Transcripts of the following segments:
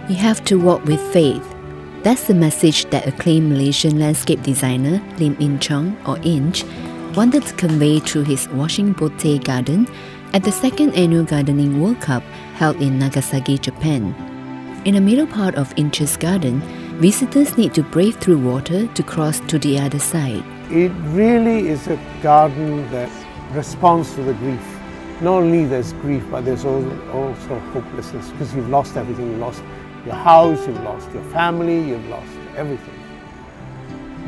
You have to walk with faith. That's the message that acclaimed Malaysian landscape designer Lim In Chong, or Inch, wanted to convey through his Washinboutei garden at the second annual Gardening World Cup held in Nagasaki, Japan. In the middle part of Inch's garden, visitors need to brave through water to cross to the other side. It really is a garden that responds to the grief. Not only there's grief, but there's also hopelessness, because you've lost everything. You've lost your house, you've lost your family, you've lost everything.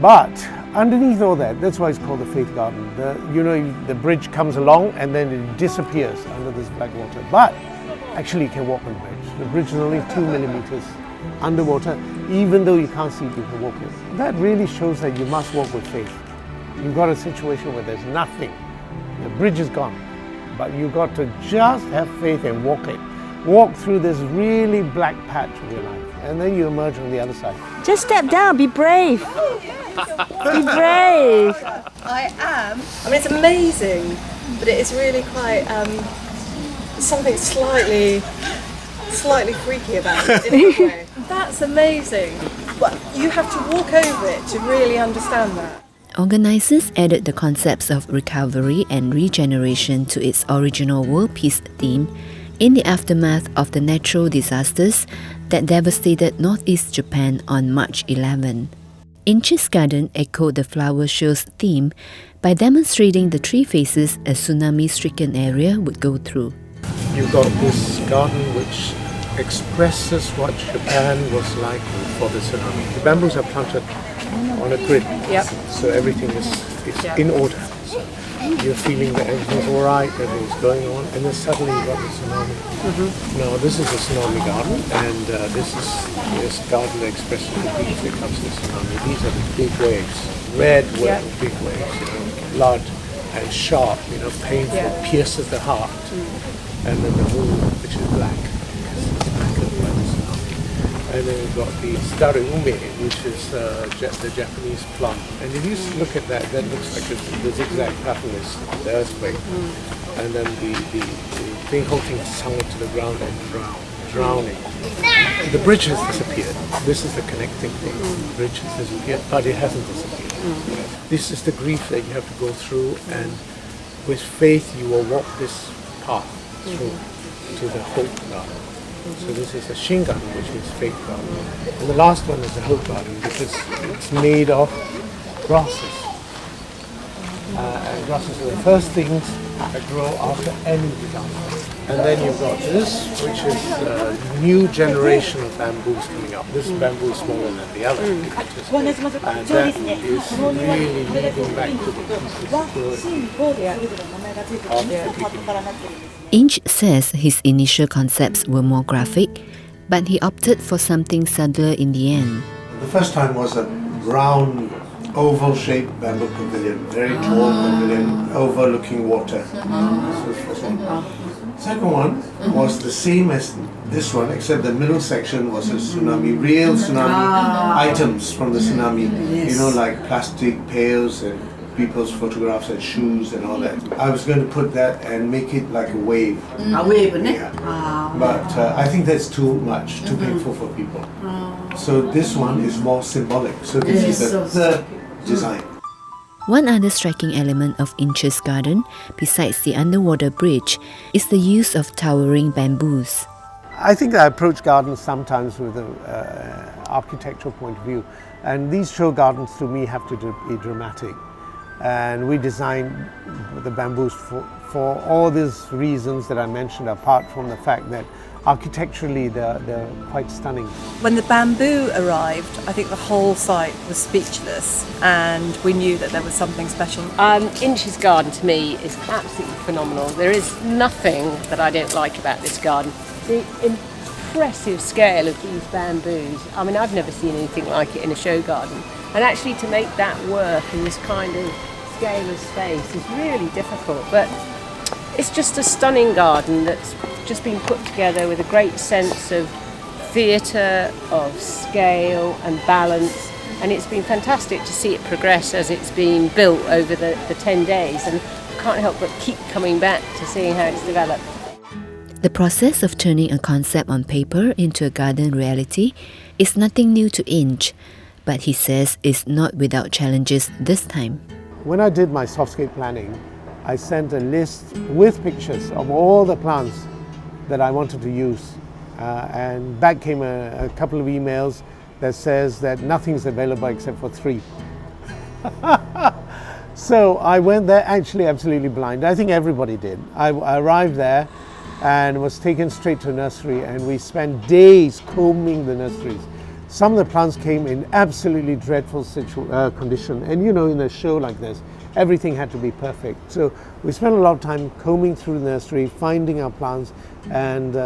But underneath all that, that's why it's called the Faith Garden. The bridge comes along and then it disappears under this black water. But actually you can walk on the bridge. The bridge is only 2 millimeters underwater. Even though you can't see it, you can walk it. That really shows that you must walk with faith. You've got a situation where there's nothing. The bridge is gone. But you've got to just have faith and walk it. Walk through this really black patch of your life. And then you emerge on the other side. Just step down, be brave. Be brave. I am. I mean, it's amazing, but it is really quite something slightly freaky about it in a good way. That's amazing. But you have to walk over it to really understand that. Organisers added the concepts of recovery and regeneration to its original World Peace theme in the aftermath of the natural disasters that devastated northeast Japan on March 11. Inch's garden echoed the flower show's theme by demonstrating the three phases a tsunami-stricken area would go through. You've got this garden which expresses what Japan was like before the tsunami. The bamboos are planted on a grid, so everything is in order. So you're feeling that everything's all right, everything's going on, and then suddenly you've got the tsunami. Now this is a tsunami garden, and this garden expresses the grief that comes to the tsunami. These are the big waves, red big waves, blood and sharp, painful, pierces the heart, and then the moon, which is black. And then we've got the Tsunami, which is the Japanese plum. And if you look at that, that looks like the zigzag pattern is the earthquake. And then the whole thing sunk to the ground and drowning. The bridge has disappeared. This is the connecting thing. The bridge has disappeared, but it hasn't disappeared. This is the grief that you have to go through, and with faith you will walk this path through to the hope garden. So this is a Shin garden, which is faith garden. And the last one is the hope garden, because it's made of grasses. And grasses are the first things that grow after any disaster. And then you've got this, which is a new generation of bamboos coming up. This bamboo is smaller than the other. And that is really leading back to the of the people. Inch says his initial concepts were more graphic, but he opted for something subtler in the end. The first time was a round, oval-shaped bamboo pavilion, very tall pavilion overlooking water. This was the first one. Second one was the same as this one, except the middle section was a tsunami, real tsunami items from the tsunami. Like plastic pails and people's photographs and shoes and all that. I was going to put that and make it like a wave. A wave, But I think that's too much, too painful for people. So this one is more symbolic. So this is the third design. One other striking element of Inch's garden, besides the underwater bridge, is the use of towering bamboos. I think I approach gardens sometimes with an architectural point of view, and these show gardens to me have to be dramatic. And we designed the bamboos for all these reasons that I mentioned, apart from the fact that architecturally they're quite stunning. When the bamboo arrived, I think the whole site was speechless, and we knew that there was something special. Inch's garden to me is absolutely phenomenal. There is nothing that I don't like about this garden. The impressive scale of these bamboos, I mean, I've never seen anything like it in a show garden. And actually to make that work in this kind of scale of space is really difficult. But it's just a stunning garden that's just been put together with a great sense of theatre, of scale and balance. And it's been fantastic to see it progress as it's been built over the 10 days. And I can't help but keep coming back to seeing how it's developed. The process of turning a concept on paper into a garden reality is nothing new to Inch, but he says it's not without challenges this time. When I did my softscape planning, I sent a list with pictures of all the plants that I wanted to use. And back came a couple of emails that says that nothing's available except for 3. So I went there actually absolutely blind. I think everybody did. I arrived there and was taken straight to a nursery, and we spent days combing the nurseries. Some of the plants came in absolutely dreadful condition, and you know, in a show like this, everything had to be perfect. So we spent a lot of time combing through the nursery, finding our plants, and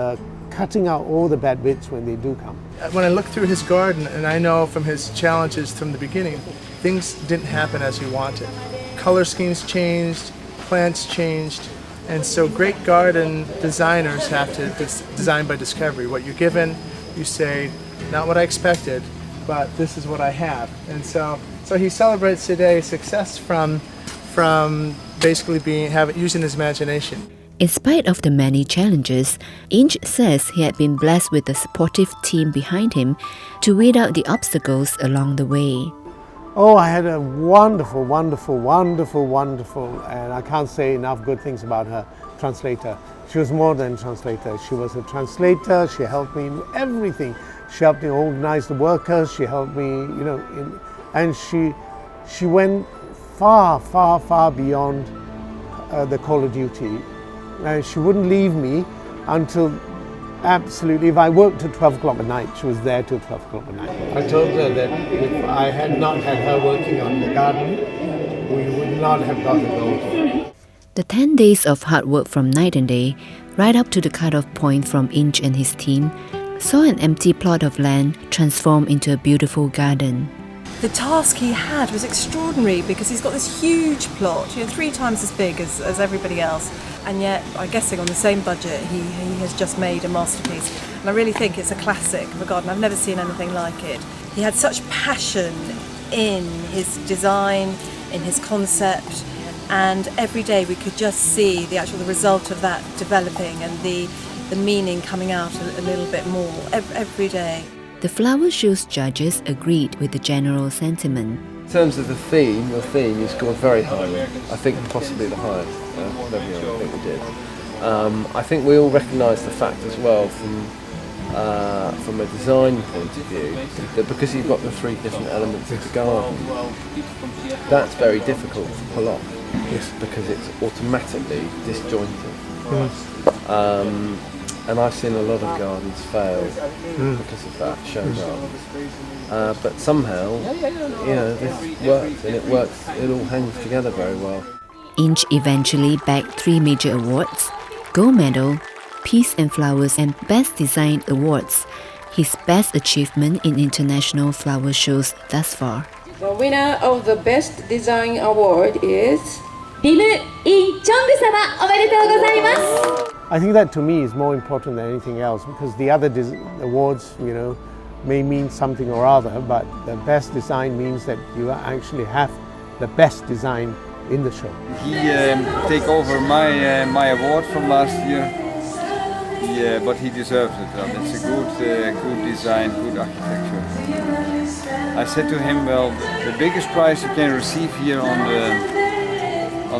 cutting out all the bad bits when they do come. When I look through his garden, and I know from his challenges from the beginning, things didn't happen as he wanted. Color schemes changed, plants changed, and so great garden designers have to design by discovery. What you're given, you say, not what I expected, but this is what I have. And so he celebrates today success from basically using his imagination. In spite of the many challenges, Inch says he had been blessed with a supportive team behind him to weed out the obstacles along the way. Oh, I had a wonderful, and I can't say enough good things about her, translator. She was more than a translator. She was a translator. She helped me in everything. She helped me organize the workers. She helped me, and she went far beyond the call of duty. And she wouldn't leave me until absolutely, if I worked till 12 o'clock at night, she was there till 12 o'clock at night. I told her that if I had not had her working on the garden, we would not have got the gold. The 10 days of hard work from night and day, right up to the cut-off point from Inch and his team, saw an empty plot of land transform into a beautiful garden. The task he had was extraordinary because he's got this huge plot, 3 times as big as everybody else, and yet, I'm guessing on the same budget, he has just made a masterpiece. And I really think it's a classic of a garden. I've never seen anything like it. He had such passion in his design, in his concept, and every day we could just see the result of that developing and the meaning coming out a little bit more every day. The flower show's judges agreed with the general sentiment. In terms of the theme is scored very highly. I think possibly the highest of every year I think we did. I think we all recognise the fact as well from a design point of view that because you've got the 3 different elements of the garden, that's very difficult to pull off. Yes. Because it's automatically disjointed. Yes. And I've seen a lot of gardens fail because of that, show gardens. But somehow, this works, and it all hangs together very well. Inch eventually bagged 3 major awards: Gold Medal, Peace and Flowers, and Best Design Awards, his best achievement in international flower shows thus far. The winner of the Best Design Award is Lim In-chung-sama. おめでとうございます。 I think that to me is more important than anything else, because the other awards, may mean something or other, but the best design means that you actually have the best design in the show. He take over my award from last year. Yeah, but he deserves it. It's a good design, good architecture. I said to him, well, the biggest prize you can receive here on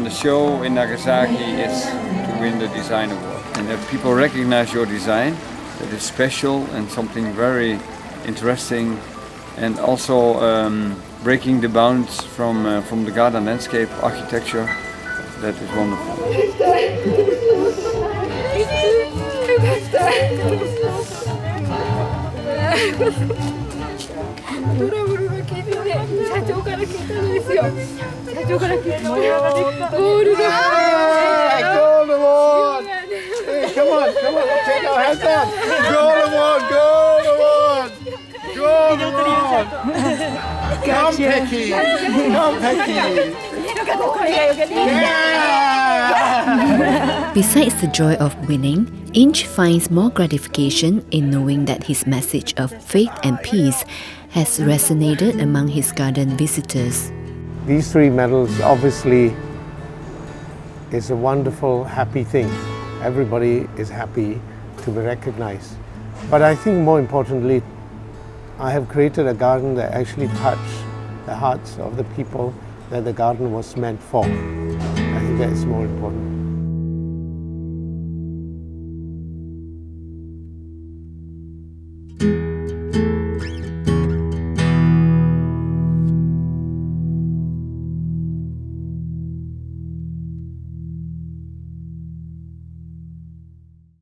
the show in Nagasaki is to win the design award. And if people recognize your design, that is special and something very interesting, and also breaking the bounds from the garden landscape architecture, that is wonderful. Gold award! Hey, come on, let's take our hands up! Gold award! Come, Pecky! Yeah! Besides the joy of winning, Inch finds more gratification in knowing that his message of faith and peace has resonated among his garden visitors. These 3 medals obviously is a wonderful, happy thing. everybody is happy to be recognized. But I think more importantly, I have created a garden that actually touched the hearts of the people that the garden was meant for. I think that is more important.